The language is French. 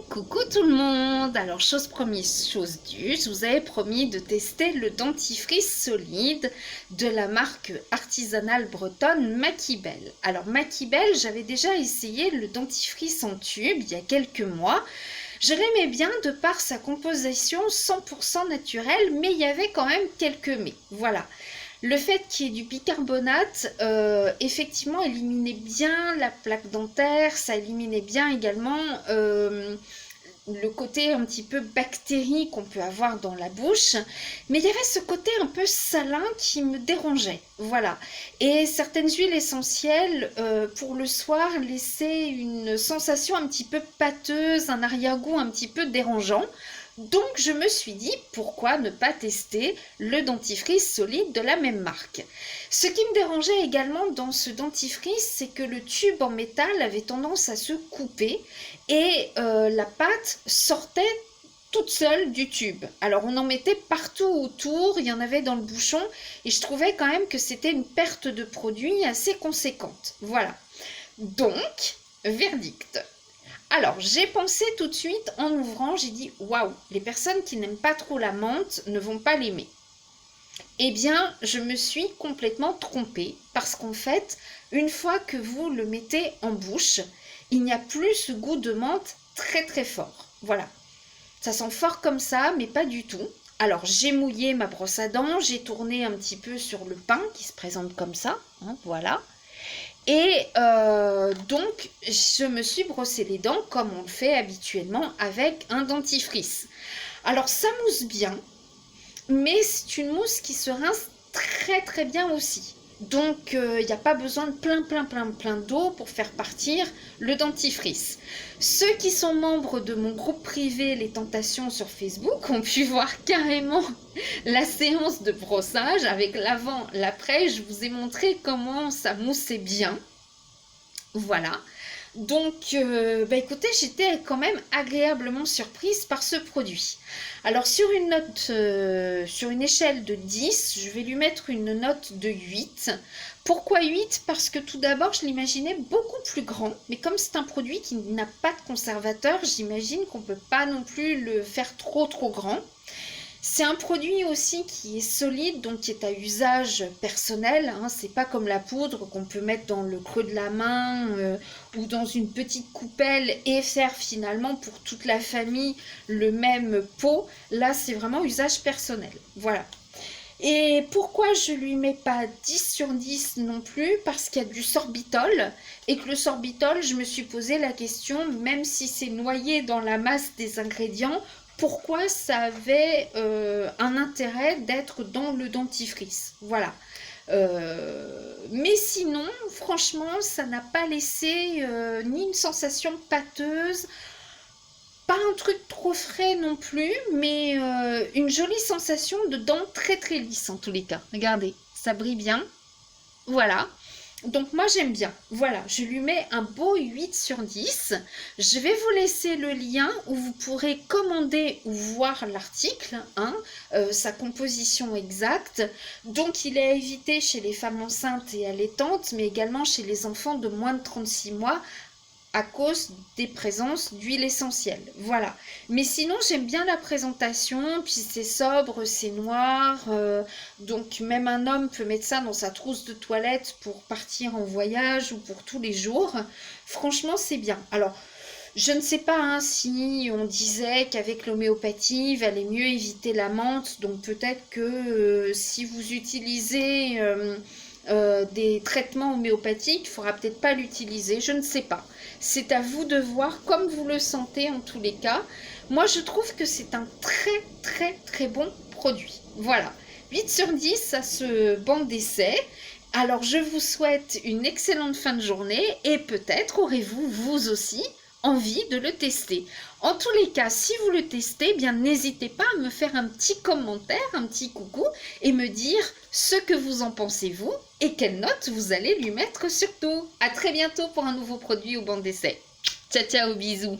Coucou tout le monde. Alors chose promise, chose due, je vous avais promis de tester le dentifrice solide de la marque artisanale bretonne Makibel. Alors Makibel, j'avais déjà essayé le dentifrice en tube il y a quelques mois. Je l'aimais bien de par sa composition 100% naturelle, mais il y avait quand même quelques mais. Voilà. Le fait qu'il y ait du bicarbonate, effectivement, éliminait bien la plaque dentaire, ça éliminait bien également le côté un petit peu bactérie qu'on peut avoir dans la bouche, mais il y avait ce côté un peu salin qui me dérangeait, voilà. Et certaines huiles essentielles, pour le soir, laissaient une sensation un petit peu pâteuse, un arrière-goût un petit peu dérangeant. Donc je me suis dit, pourquoi ne pas tester le dentifrice solide de la même marque. Ce qui me dérangeait également dans ce dentifrice, c'est que le tube en métal avait tendance à se couper et la pâte sortait toute seule du tube. Alors on en mettait partout autour, il y en avait dans le bouchon et je trouvais quand même que c'était une perte de produit assez conséquente. Voilà. Donc, verdict. Alors, j'ai pensé tout de suite en ouvrant, j'ai dit waouh, les personnes qui n'aiment pas trop la menthe ne vont pas l'aimer. Eh bien, je me suis complètement trompée parce qu'en fait, une fois que vous le mettez en bouche, il n'y a plus ce goût de menthe très très fort. Voilà. Ça sent fort comme ça, mais pas du tout. Alors, j'ai mouillé ma brosse à dents, j'ai tourné un petit peu sur le pain qui se présente comme ça, hein, voilà. Et donc, je me suis brossé les dents comme on le fait habituellement avec un dentifrice. Alors, ça mousse bien, mais c'est une mousse qui se rince très très bien aussi. Donc, il n'y a pas besoin de plein d'eau pour faire partir le dentifrice. Ceux qui sont membres de mon groupe privé Les Tentations sur Facebook ont pu voir carrément la séance de brossage avec l'avant, l'après. Je vous ai montré comment ça moussait bien. Voilà. Donc, écoutez, j'étais quand même agréablement surprise par ce produit. Alors, sur une note, sur une échelle de 10, je vais lui mettre une note de 8. Pourquoi 8? Parce que tout d'abord, je l'imaginais beaucoup plus grand. Mais comme c'est un produit qui n'a pas de conservateur, j'imagine qu'on ne peut pas non plus le faire trop grand. C'est un produit aussi qui est solide, donc qui est à usage personnel. Hein. C'est pas comme la poudre qu'on peut mettre dans le creux de la main ou dans une petite coupelle et faire finalement pour toute la famille le même pot. Là, c'est vraiment usage personnel. Voilà. Et pourquoi je lui mets pas 10 sur 10 non plus? Parce qu'il y a du sorbitol et que le sorbitol, je me suis posé la question, même si c'est noyé dans la masse des ingrédients, pourquoi ça avait un intérêt d'être dans le dentifrice. Voilà. Mais sinon, franchement, ça n'a pas laissé ni une sensation pâteuse, pas un truc trop frais non plus, mais une jolie sensation de dents très très lisses en tous les cas. Regardez, ça brille bien. Voilà. Donc moi j'aime bien. Voilà, je lui mets un beau 8 sur 10. Je vais vous laisser le lien où vous pourrez commander ou voir l'article, hein, sa composition exacte. Donc il est à éviter chez les femmes enceintes et allaitantes, mais également chez les enfants de moins de 36 mois à cause des présences d'huile essentielle. Voilà. Mais sinon, j'aime bien la présentation, puis c'est sobre, c'est noir, donc même un homme peut mettre ça dans sa trousse de toilette pour partir en voyage ou pour tous les jours. Franchement, c'est bien. Alors, je ne sais pas hein, si on disait qu'avec l'homéopathie, il valait mieux éviter la menthe, donc peut-être que si vous utilisez des traitements homéopathiques, il ne faudra peut-être pas l'utiliser, je ne sais pas. C'est à vous de voir comme vous le sentez en tous les cas. Moi, je trouve que c'est un très bon produit. Voilà, 8 sur 10 à ce banc d'essai. Alors, je vous souhaite une excellente fin de journée et peut-être aurez-vous, vous aussi, envie de le tester. En tous les cas, si vous le testez, bien n'hésitez pas à me faire un petit commentaire, un petit coucou et me dire ce que vous en pensez vous et quelle note vous allez lui mettre surtout. À très bientôt pour un nouveau produit au banc d'essai. Ciao ciao, bisous.